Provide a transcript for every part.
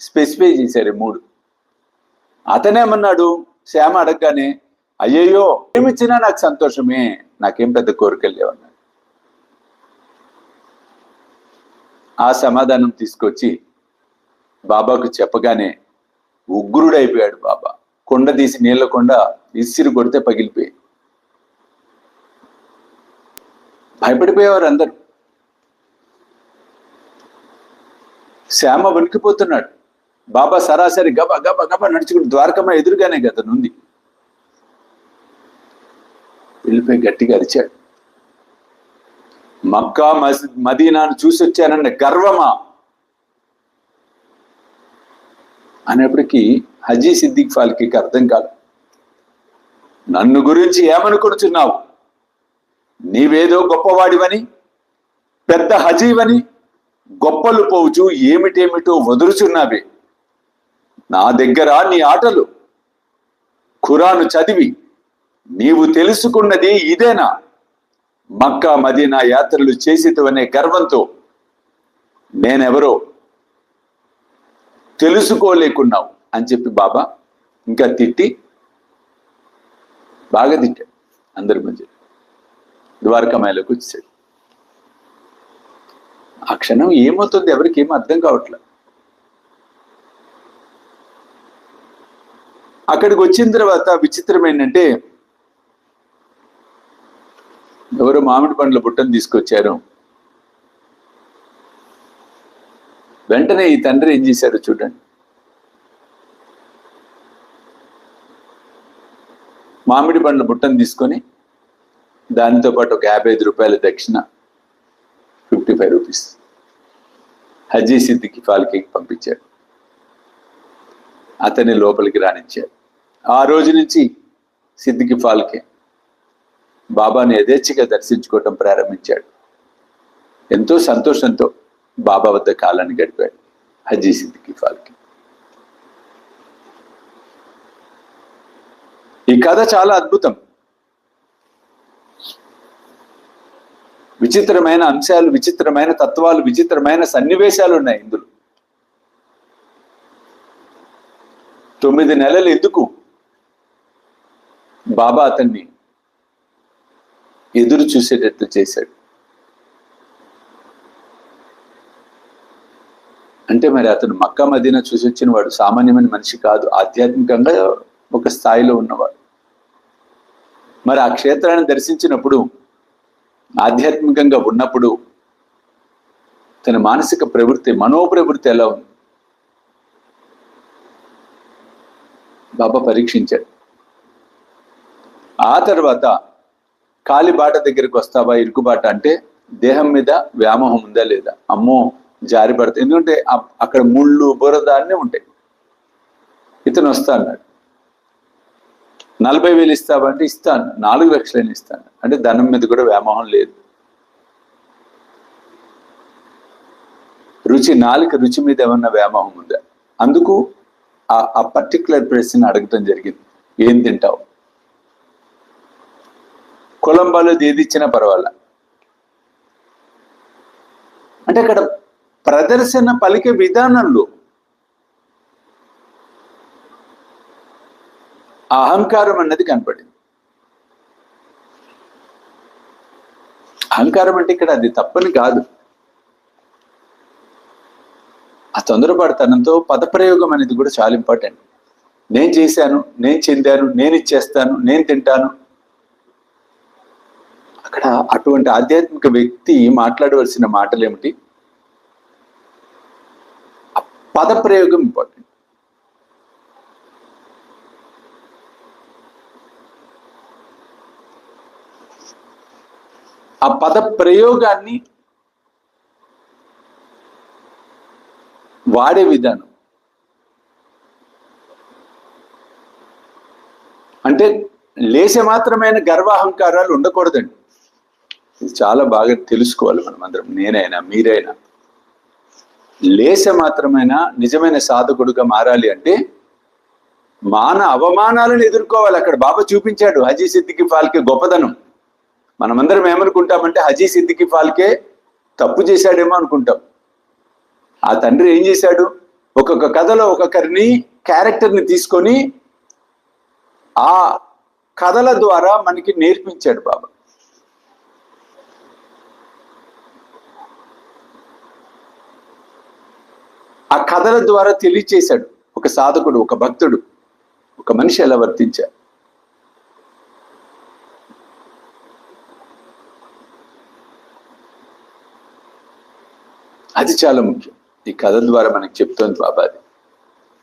Specify చేశారు 3. అతనేమన్నాడు, శ్యామ అడగగానే, అయ్యయ్యో ఏమిచ్చినా నాకు సంతోషమే, నాకేం పెద్ద కోరికలు లేవన్నాడు. ఆ సమాధానం తీసుకొచ్చి బాబాకు చెప్పగానే ఉగ్రుడైపోయాడు బాబా. కొండ తీసి నీళ్ళ కొండ ఇసిరి కొడితే పగిలిపోయి భయపడిపోయేవారు అందరు. శ్యామ వణికిపోతున్నాడు. బాబా సరాసరి గబ గబ గబ నడుచుకుంటూ ద్వారకమ్మ ఎదురుగానే కదా ఉంది, వెళ్ళిపోయి గట్టిగా అరిచాడు, మక్కా మదీనాను చూసి వచ్చానన్న గర్వమా అనేప్పటికీ హజీ సిద్దిక్ ఫాల్కి అర్థం కాదు. నన్ను గురించి ఏమనుకుంటున్నావు? నీవేదో గొప్పవాడివని, పెద్ద హజీవని గొప్పలు పోవచ్చు ఏమిటేమిటో వదులుచున్నావే. నా దగ్గర నీ ఆటలు. ఖురాను చదివి నీవు తెలుసుకున్నది ఇదేనా? మక్కా మదీనా యాత్రలు చేసితవనే గర్వంతో నేనెవరో తెలుసుకోలేకున్నావు అని చెప్పి బాబా ఇంకా తిట్టి, బాగా తిట్టాడు. అందరి మధ్య ద్వారకామాయలోకి వచ్చాడు. ఆ క్షణం ఏమవుతుంది ఎవరికి ఏమో అర్థం కావట్లేదు. అక్కడికి వచ్చిన తర్వాత విచిత్రం ఏంటంటే, ఎవరో మామిడి పండ్ల బుట్టను తీసుకొచ్చారు. వెంటనే ఈ తండ్రి ఏం చేశారు చూడండి. మామిడి పండ్ల బుట్టను తీసుకొని దానితో పాటు ఒక 55 రూపాయల దక్షిణ, 55 రూపీస్ హజీ సిద్దికి ఫాల్కి పంపించాడు. అతన్ని లోపలికి రానిచ్చాడు. ఆ రోజు నుంచి సిద్దికి ఫాల్కే బాబాని యథేచ్ఛగా దర్శించుకోవటం ప్రారంభించాడు. ఎంతో సంతోషంతో బాబా వద్ద కాలాన్ని గడిపాడు హజీ సిద్దికి ఫాల్కి. ఈ కథ చాలా అద్భుతం. విచిత్రమైన అంశాలు, విచిత్రమైన తత్వాలు, విచిత్రమైన సన్నివేశాలు ఉన్నాయి ఇందులో. 9 నెలలు ఎందుకు బాబా అతన్ని ఎదురు చూసేటట్లు చేశాడు అంటే, మరి అతను మక్కా మదీనా చూసి వచ్చిన వాడు సామాన్యమైన మనిషి కాదు, ఆధ్యాత్మికంగా ఒక స్థాయిలో ఉన్నవాడు. మరి ఆ క్షేత్రాన్ని దర్శించినప్పుడు, ఆధ్యాత్మికంగా ఉన్నప్పుడు తన మానసిక ప్రవృత్తి, మనోప్రవృత్తి ఎలా ఉంది బాబా పరీక్షించాడు. ఆ తర్వాత కాలిబాట దగ్గరికి వస్తావా, ఇరుకుబాట అంటే దేహం మీద వ్యామోహం ఉందా లేదా, అమ్మో జారి పడతాయి, ఎందుకంటే అక్కడ ముళ్ళు బురద అన్నీ ఉంటాయి. ఇతను వస్తా అన్నాడు. 40,000 ఇస్తావా అంటే ఇస్తాను, 4 లక్షలైనా ఇస్తాను అంటే ధనం మీద కూడా వ్యామోహం లేదు. నాలుక రుచి మీద ఏమన్నా వ్యామోహం ఉందా? అందుకు ఆ పర్టికులర్ ప్రశ్న అడగటం జరిగింది, ఏం తింటావు? కొలంబాలో ఏది ఇచ్చినా పర్వాలా అంటే అక్కడ ప్రదర్శన పలికే విధానంలో అహంకారం అన్నది కనపడింది. అహంకారం అంటే ఇక్కడ అది తప్పని కాదు. ఆ తొందరపాటుతనంతో పదప్రయోగం అనేది కూడా చాలా ఇంపార్టెంట్. నేను చేశాను, నేను చెందాను, నేను ఇచ్చేస్తాను, నేను తింటాను. అక్కడ అటువంటి ఆధ్యాత్మిక వ్యక్తి మాట్లాడవలసిన మాటలు ఏమిటి? పదప్రయోగం ఇంపార్టెంట్. ఆ పద ప్రయోగాన్ని వాడే విధానం అంటే లేశ మాత్రమైన గర్వాహంకారాలు ఉండకూడదండి. ఇది చాలా బాగా తెలుసుకోవాలి మనం అందరం, నేనైనా మీరైనా. లేశ మాత్రమైన నిజమైన సాధకుడుగా మారాలి అంటే అవమానాలను ఎదుర్కోవాలి. అక్కడ బాబా చూపించాడు హజీ సిద్దికి ఫాల్కే గొప్పదనం. మనమందరం ఏమనుకుంటామంటే హజీ సిద్దికి ఫాల్కే తప్పు చేశాడేమో అనుకుంటాం. ఆ తండ్రి ఏం చేశాడు? ఒక్కొక్క కథలో ఒక్కొక్కరిని క్యారెక్టర్ని తీసుకొని ఆ కథల ద్వారా మనకి నేర్పించాడు బాబా. ఆ కథల ద్వారా తెలియచేశాడు ఒక సాధకుడు, ఒక భక్తుడు, ఒక మనిషి ఎలా వర్తించాడు. అది చాలా ముఖ్యం. ఈ కథ ద్వారా మనకి చెప్తోంది బాబా అది.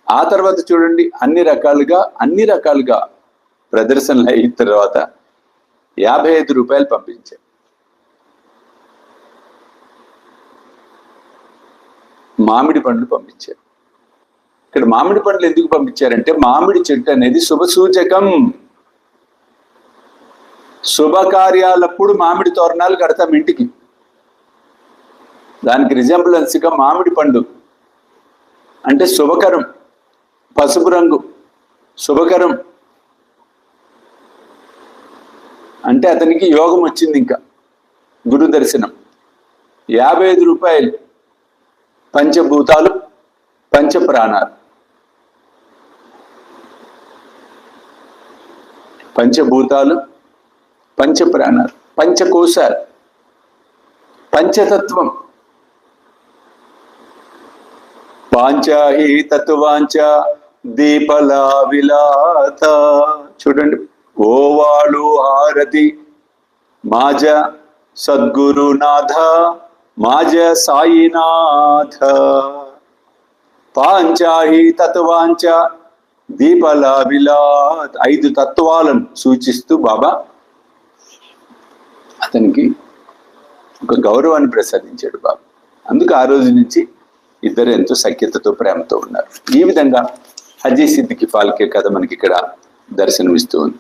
ఆ తర్వాత చూడండి, అన్ని రకాలుగా ప్రదర్శనలు అయిన తర్వాత 55 రూపాయలు పంపించారు. మామిడి పండ్లు పంపించారు. ఇక్కడ మామిడి పండ్లు ఎందుకు పంపించారంటే, మామిడి చెట్టు అనేది శుభ సూచకం. శుభకార్యాలప్పుడు మామిడి తోరణాలు కడతాం ఇంటికి. దానికి రిజెంబ్లెన్స్గా మామిడి పండు అంటే శుభకరం, పసుపు రంగు శుభకరం అంటే అతనికి యోగం వచ్చింది. ఇంకా గురు దర్శనం. 55 రూపాయలు. పంచభూతాలు, పంచప్రాణాలు. పంచభూతాలు, పంచప్రాణాలు, పంచకోశాలు, పంచతత్వం. వాంఛాహి తత్వాంచ దీపలా విలాత. చూడండి, ఓవాళు హారతి మాజ సద్గురునాథ, మాజ సాయినాథ. పాంచాహి తత్వాంచ దీపలా విలాత. 5 తత్వాలను సూచిస్తూ బాబా అతనికి ఒక గౌరవాన్ని ప్రసాదించాడు బాబా. అందుకు ఆ రోజు నుంచి ఇద్దరు ఎంతో సఖ్యతతో, ప్రేమతో ఉన్నారు. ఈ విధంగా హజీ సిద్దికి ఫాల్కే కథ మనకి ఇక్కడ దర్శనమిస్తూ ఉంది.